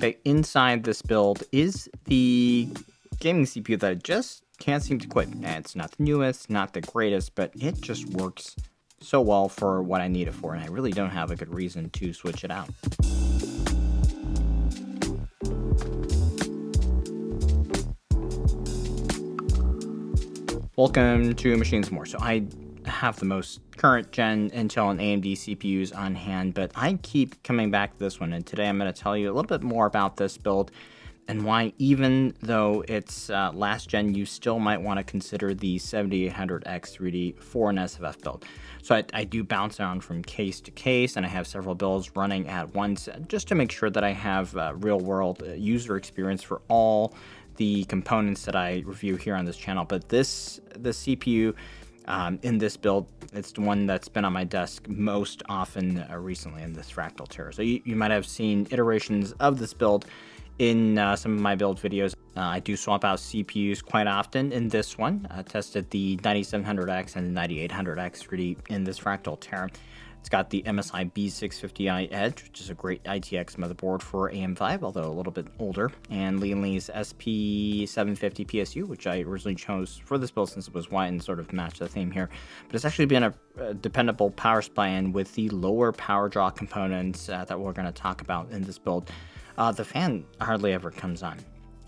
But inside this build is the gaming CPU that I just can't seem to quit. And it's not the newest, not the greatest, but it just works so well for what I need it for, and I really don't have a good reason to switch it out. Welcome to Machines More. So I have the most current gen Intel and AMD CPUs on hand, but I keep coming back to this one, and today I'm going to tell you a little bit more about this build and why, even though it's last gen, you still might want to consider the 7800X 3D for an SFF build. So I do bounce around from case to case, and I have several builds running at once just to make sure that I have real-world user experience for all the components that I review here on this channel. But the CPU in this build, it's the one that's been on my desk most often recently in this Fractal Terra. So you might have seen iterations of this build in some of my build videos. I do swap out CPUs quite often. In this one, I tested the 9700X and the 9800X 3D in this Fractal Terra. It's got the MSI B650i Edge, which is a great ITX motherboard for AM5, although a little bit older, and Lee's SP750 PSU, which I originally chose for this build since it was white and sort of matched the theme here. But it's actually been a dependable power supply, and with the lower power draw components that we're going to talk about in this build, the fan hardly ever comes on.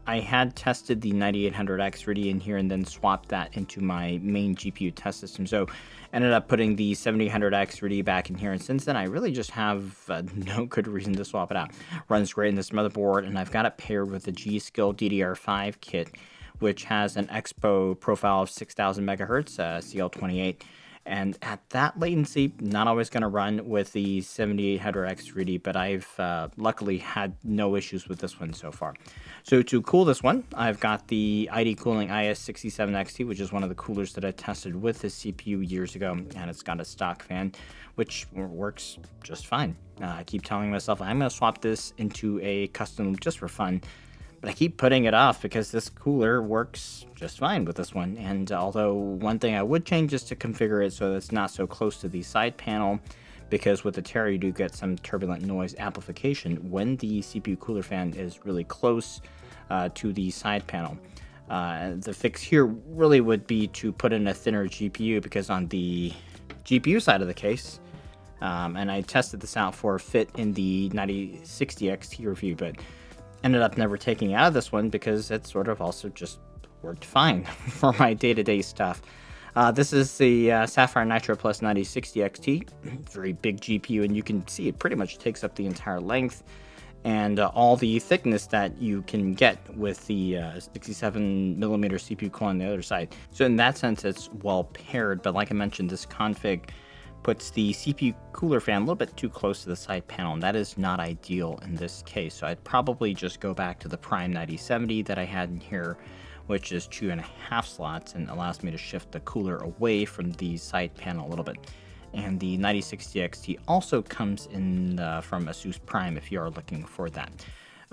I had tested the 9800X 3D in here and then swapped that into my main GPU test system. So ended up putting the 7800X 3D back in here. And since then, I really just have no good reason to swap it out. Runs great in this motherboard, and I've got it paired with the G-Skill DDR5 kit, which has an Expo profile of 6000 megahertz, CL28. And at that latency, not always going to run with the 7800X 3D, but I've luckily had no issues with this one so far. So to cool this one, I've got the ID Cooling IS67XT, which is one of the coolers that I tested with this CPU years ago, and it's got a stock fan, which works just fine. I keep telling myself I'm going to swap this into a custom just for fun, but I keep putting it off because this cooler works just fine with this one. And although one thing I would change is to configure it so that it's not so close to the side panel, because with the Terra you do get some turbulent noise amplification when the CPU cooler fan is really close to the side panel. The fix here really would be to put in a thinner GPU, because on the GPU side of the case, and I tested this out for a fit in the 9060 XT review, but ended up never taking it out of this one because it sort of also just worked fine for my day-to-day stuff. This is the Sapphire Nitro Plus 9060 XT, very big GPU, and you can see it pretty much takes up the entire length and all the thickness that you can get with the 67mm CPU core on the other side. So in that sense, it's well paired, but like I mentioned, this config puts the CPU cooler fan a little bit too close to the side panel, and that is not ideal in this case. So I'd probably just go back to the Prime 9070 that I had in here, which is 2.5 slots and allows me to shift the cooler away from the side panel a little bit. And the 9060 XT also comes in from Asus Prime if you are looking for that.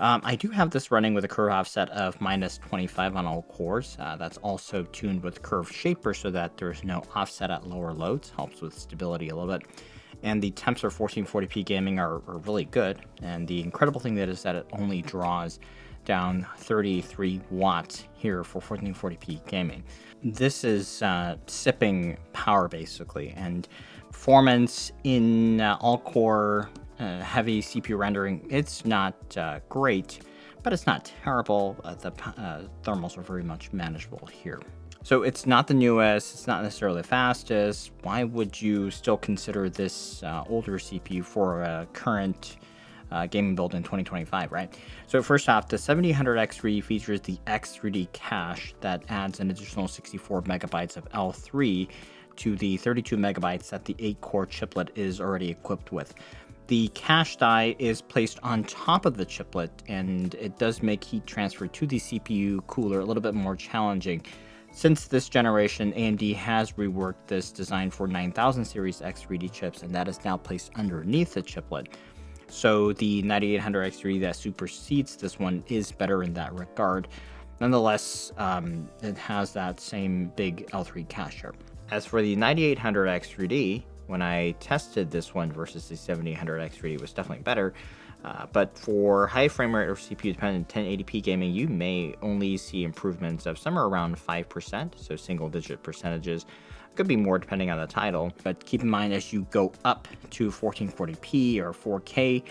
I do have this running with a curve offset of -25 on all cores. That's also tuned with Curve Shaper so that there's no offset at lower loads. Helps with stability a little bit. And the temps for 1440p gaming are really good. And the incredible thing is that it only draws down 33 watts here for 1440p gaming. This is sipping power basically, and performance in all-core heavy CPU rendering, it's not great, but it's not terrible. The thermals are very much manageable here. So it's not the newest, it's not necessarily the fastest. Why would you still consider this older CPU for a current gaming build in 2025, right? So first off, the 7800X3 features the X3D cache that adds an additional 64 megabytes of L3 to the 32 megabytes that the 8-core chiplet is already equipped with. The cache die is placed on top of the chiplet, and it does make heat transfer to the CPU cooler a little bit more challenging. Since this generation, AMD has reworked this design for 9000 series X3D chips, and that is now placed underneath the chiplet. So the 9800X3 that supersedes this one is better in that regard. Nonetheless, it has that same big L3 cache here. As for the 9800X3D, when I tested this one versus the 7800X3D, it was definitely better. But for high frame rate or CPU dependent 1080p gaming, you may only see improvements of somewhere around 5%, so single digit percentages. Could be more depending on the title, but keep in mind as you go up to 1440p or 4K,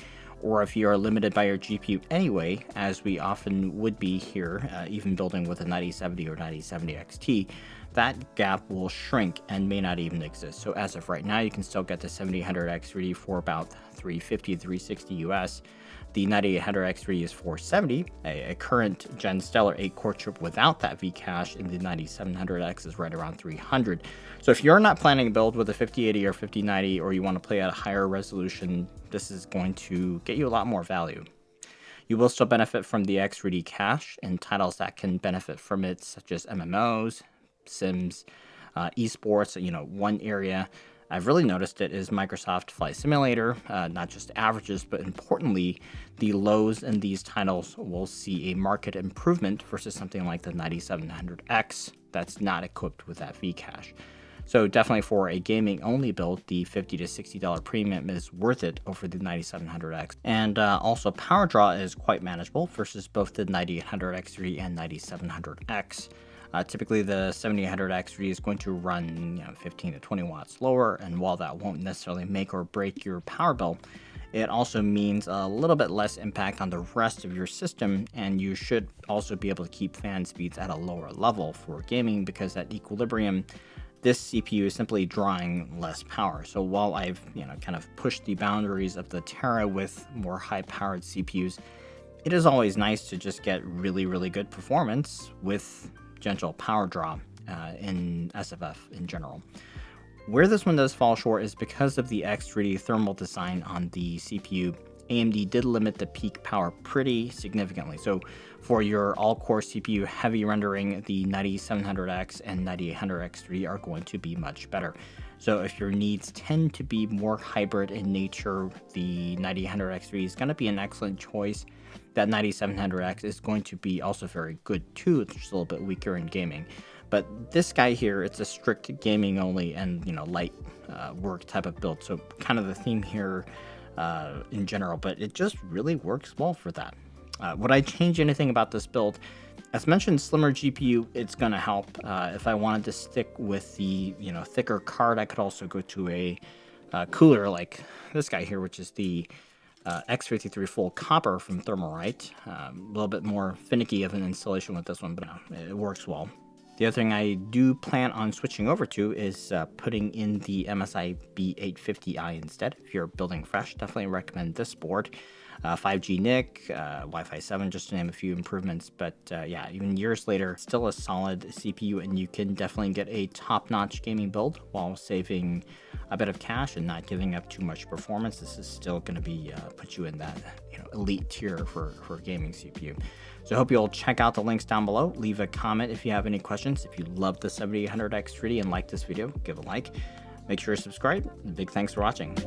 or if you are limited by your GPU anyway, as we often would be here, even building with a 9070 or 9070 XT, that gap will shrink and may not even exist. So as of right now, you can still get the 7800X3D for about $350 to $360 US. The 9800X3D is $470. A current Gen Stellar 8-core chip without that V-cache in the 9700X is right around $300. So if you're not planning a build with a 5080 or 5090, or you want to play at a higher resolution, this is going to get you a lot more value. You will still benefit from the X3D cache and titles that can benefit from it, such as MMOs, Sims, esports. One area I've really noticed it is Microsoft Flight Simulator, not just averages, but importantly, the lows in these titles will see a market improvement versus something like the 9700X that's not equipped with that V-cache. So definitely for a gaming only build, the $50 to $60 premium is worth it over the 9700X. And also power draw is quite manageable versus both the 9800X3 and 9700X. Typically, the 7800X3 is going to run 15 to 20 watts lower, and while that won't necessarily make or break your power bill, it also means a little bit less impact on the rest of your system, and you should also be able to keep fan speeds at a lower level for gaming, because at equilibrium, this CPU is simply drawing less power. So while I've kind of pushed the boundaries of the Terra with more high-powered CPUs, it is always nice to just get really, really good performance with gentle power draw in SFF in general. Where this one does fall short is because of the X3D thermal design on the CPU. AMD did limit the peak power pretty significantly. So for your all-core CPU heavy rendering, the 9700X and 9800X3 are going to be much better. So if your needs tend to be more hybrid in nature, the 9800X3 is going to be an excellent choice. That 9700X is going to be also very good too. It's just a little bit weaker in gaming. But this guy here, it's a strict gaming only and light work type of build. So kind of the theme here in general, but it just really works well for that. Would I change anything about this build? As mentioned, slimmer GPU, it's going to help. If I wanted to stick with the thicker card, I could also go to a cooler like this guy here, which is the X53 full copper from Thermalright. A little bit more finicky of an installation with this one, but it works well. The other thing I do plan on switching over to is putting in the MSI B850i instead. If you're building fresh, definitely recommend this board. 5G NIC, Wi-Fi 7, just to name a few improvements. But yeah, even years later, still a solid CPU, and you can definitely get a top-notch gaming build while saving a bit of cash and not giving up too much performance. This is still going to be put you in that elite tier for gaming CPU. So I hope you'll check out the links down below. Leave a comment if you have any questions. If you love the 7800X3D and like this video, give a like. Make sure to subscribe. Big thanks for watching.